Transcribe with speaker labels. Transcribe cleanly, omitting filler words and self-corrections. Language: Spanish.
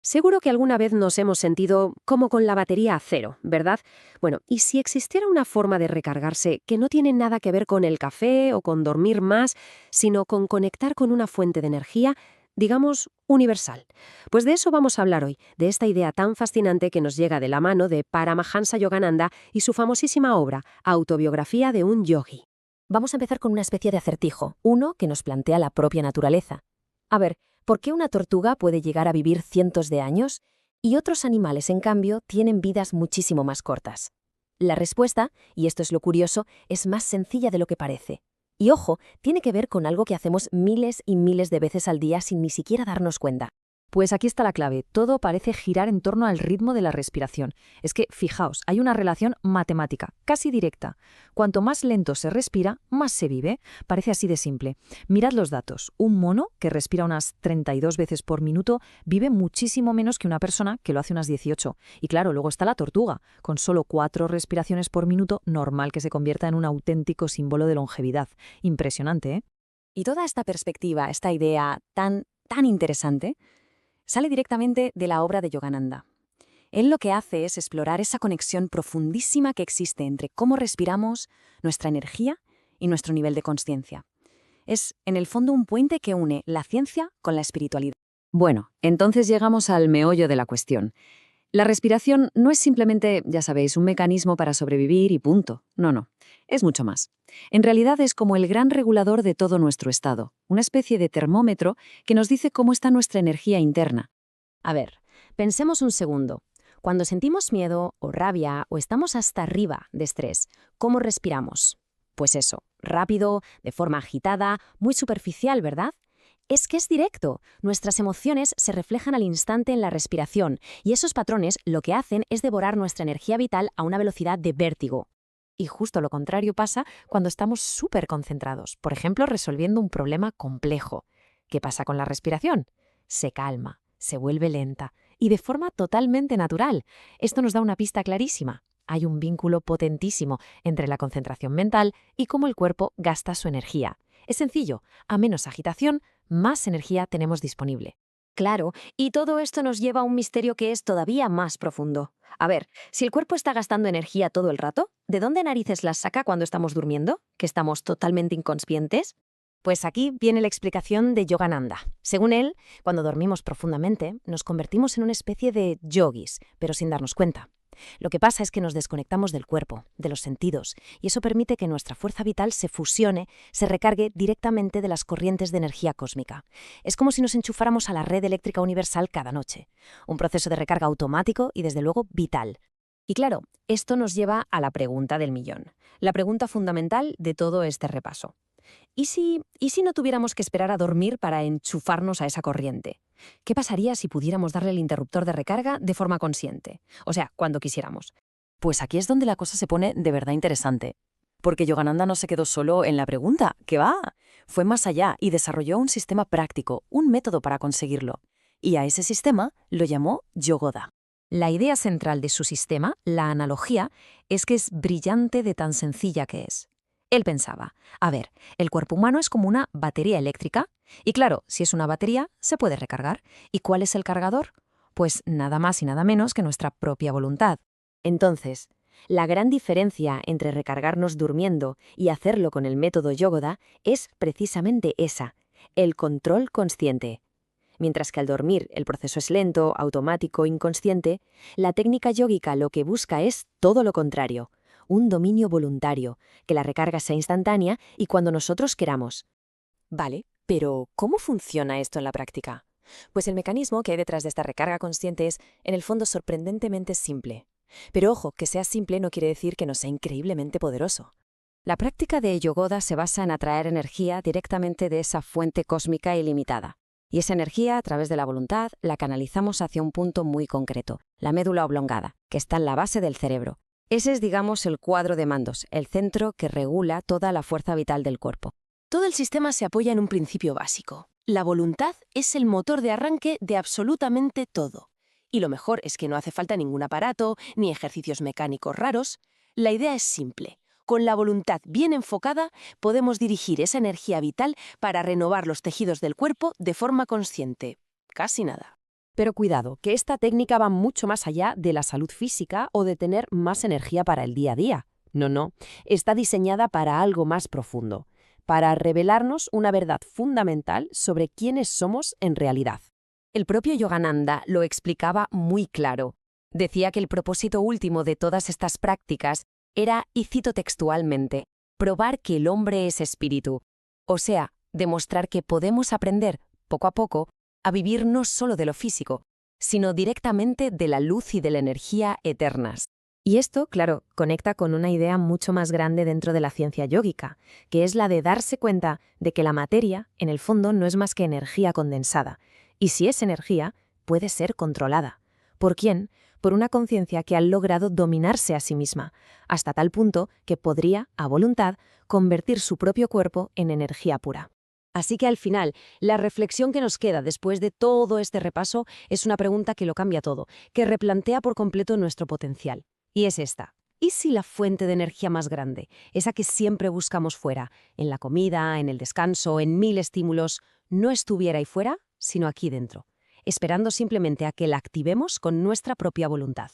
Speaker 1: Seguro que alguna vez nos hemos sentido como con la batería a cero, ¿verdad? Bueno, ¿y si existiera una forma de recargarse que no tiene nada que ver con el café o con dormir más, sino con conectar con una fuente de energía, digamos, universal? Pues de eso vamos a hablar hoy, de esta idea tan fascinante que nos llega de la mano de Paramahansa Yogananda y su famosísima obra, Autobiografía de un Yogi.
Speaker 2: Vamos a empezar con una especie de acertijo, uno que nos plantea la propia naturaleza. A ver, ¿por qué una tortuga puede llegar a vivir cientos de años y otros animales, en cambio, tienen vidas muchísimo más cortas? La respuesta, y esto es lo curioso, es más sencilla de lo que parece. Y ojo, tiene que ver con algo que hacemos miles y miles de veces al día sin ni siquiera darnos cuenta.
Speaker 3: Pues aquí está la clave. Todo parece girar en torno al ritmo de la respiración. Es que, fijaos, hay una relación matemática, casi directa. Cuanto más lento se respira, más se vive. Parece así de simple. Mirad los datos. Un mono, que respira unas 32 veces por minuto, vive muchísimo menos que una persona que lo hace unas 18. Y claro, luego está la tortuga. Con solo 4 respiraciones por minuto, normal que se convierta en un auténtico símbolo de longevidad. Impresionante, ¿eh?
Speaker 2: Y toda esta perspectiva, esta idea tan interesante, sale directamente de la obra de Yogananda. Él lo que hace es explorar esa conexión profundísima que existe entre cómo respiramos, nuestra energía y nuestro nivel de consciencia. Es, en el fondo, un puente que une la ciencia con la espiritualidad.
Speaker 4: Bueno, entonces llegamos al meollo de la cuestión. La respiración no es simplemente, ya sabéis, un mecanismo para sobrevivir y punto. No, no. Es mucho más. En realidad es como el gran regulador de todo nuestro estado, una especie de termómetro que nos dice cómo está nuestra energía interna.
Speaker 2: A ver, pensemos un segundo. Cuando sentimos miedo o rabia o estamos hasta arriba de estrés, ¿cómo respiramos? Pues eso, rápido, de forma agitada, muy superficial, ¿verdad? Es que es directo. Nuestras emociones se reflejan al instante en la respiración y esos patrones lo que hacen es devorar nuestra energía vital a una velocidad de vértigo. Y justo lo contrario pasa cuando estamos súper concentrados, por ejemplo, resolviendo un problema complejo. ¿Qué pasa con la respiración? Se calma, se vuelve lenta y de forma totalmente natural. Esto nos da una pista clarísima. Hay un vínculo potentísimo entre la concentración mental y cómo el cuerpo gasta su energía. Es sencillo, a menos agitación, más energía tenemos disponible.
Speaker 1: Claro, y todo esto nos lleva a un misterio que es todavía más profundo. A ver, si el cuerpo está gastando energía todo el rato, ¿de dónde narices las saca cuando estamos durmiendo? ¿Que estamos totalmente inconscientes?
Speaker 2: Pues aquí viene la explicación de Yogananda. Según él, cuando dormimos profundamente, nos convertimos en una especie de yogis, pero sin darnos cuenta. Lo que pasa es que nos desconectamos del cuerpo, de los sentidos, y eso permite que nuestra fuerza vital se fusione, se recargue directamente de las corrientes de energía cósmica. Es como si nos enchufáramos a la red eléctrica universal cada noche. Un proceso de recarga automático y, desde luego, vital. Y claro, esto nos lleva a la pregunta del millón, la pregunta fundamental de todo este repaso. ¿Y si no tuviéramos que esperar a dormir para enchufarnos a esa corriente? ¿Qué pasaría si pudiéramos darle el interruptor de recarga de forma consciente? O sea, cuando quisiéramos.
Speaker 4: Pues aquí es donde la cosa se pone de verdad interesante. Porque Yogananda no se quedó solo en la pregunta, ¿qué va? Fue más allá y desarrolló un sistema práctico, un método para conseguirlo. Y a ese sistema lo llamó Yogoda.
Speaker 2: La idea central de su sistema, la analogía, es que es brillante de tan sencilla que es. Él pensaba, a ver, el cuerpo humano es como una batería eléctrica, y claro, si es una batería, se puede recargar. ¿Y cuál es el cargador? Pues nada más y nada menos que nuestra propia voluntad.
Speaker 1: Entonces, la gran diferencia entre recargarnos durmiendo y hacerlo con el método Yogoda es precisamente esa, el control consciente. Mientras que al dormir el proceso es lento, automático, inconsciente, la técnica yógica lo que busca es todo lo contrario, un dominio voluntario, que la recarga sea instantánea y cuando nosotros queramos.
Speaker 2: Vale, pero ¿cómo funciona esto en la práctica? Pues el mecanismo que hay detrás de esta recarga consciente es, en el fondo, sorprendentemente simple. Pero ojo, que sea simple no quiere decir que no sea increíblemente poderoso. La práctica de Yogoda se basa en atraer energía directamente de esa fuente cósmica ilimitada. Y esa energía, a través de la voluntad, la canalizamos hacia un punto muy concreto, la médula oblongada, que está en la base del cerebro. Ese es, digamos, el cuadro de mandos, el centro que regula toda la fuerza vital del cuerpo.
Speaker 5: Todo el sistema se apoya en un principio básico. La voluntad es el motor de arranque de absolutamente todo. Y lo mejor es que no hace falta ningún aparato ni ejercicios mecánicos raros. La idea es simple. Con la voluntad bien enfocada, podemos dirigir esa energía vital para renovar los tejidos del cuerpo de forma consciente. Casi nada. Pero cuidado, que esta técnica va mucho más allá de la salud física o de tener más energía para el día a día. No, está diseñada para algo más profundo, para revelarnos una verdad fundamental sobre quiénes somos en realidad.
Speaker 2: El propio Yogananda lo explicaba muy claro. Decía que el propósito último de todas estas prácticas era, y cito textualmente, probar que el hombre es espíritu, o sea, demostrar que podemos aprender, poco a poco, a vivir no solo de lo físico, sino directamente de la luz y de la energía eternas.
Speaker 3: Y esto, claro, conecta con una idea mucho más grande dentro de la ciencia yógica, que es la de darse cuenta de que la materia, en el fondo, no es más que energía condensada. Y si es energía, puede ser controlada. ¿Por quién? Por una conciencia que ha logrado dominarse a sí misma, hasta tal punto que podría, a voluntad, convertir su propio cuerpo en energía pura.
Speaker 1: Así que al final, la reflexión que nos queda después de todo este repaso es una pregunta que lo cambia todo, que replantea por completo nuestro potencial. Y es esta. ¿Y si la fuente de energía más grande, esa que siempre buscamos fuera, en la comida, en el descanso, en 1000 estímulos, no estuviera ahí fuera, sino aquí dentro, esperando simplemente a que la activemos con nuestra propia voluntad?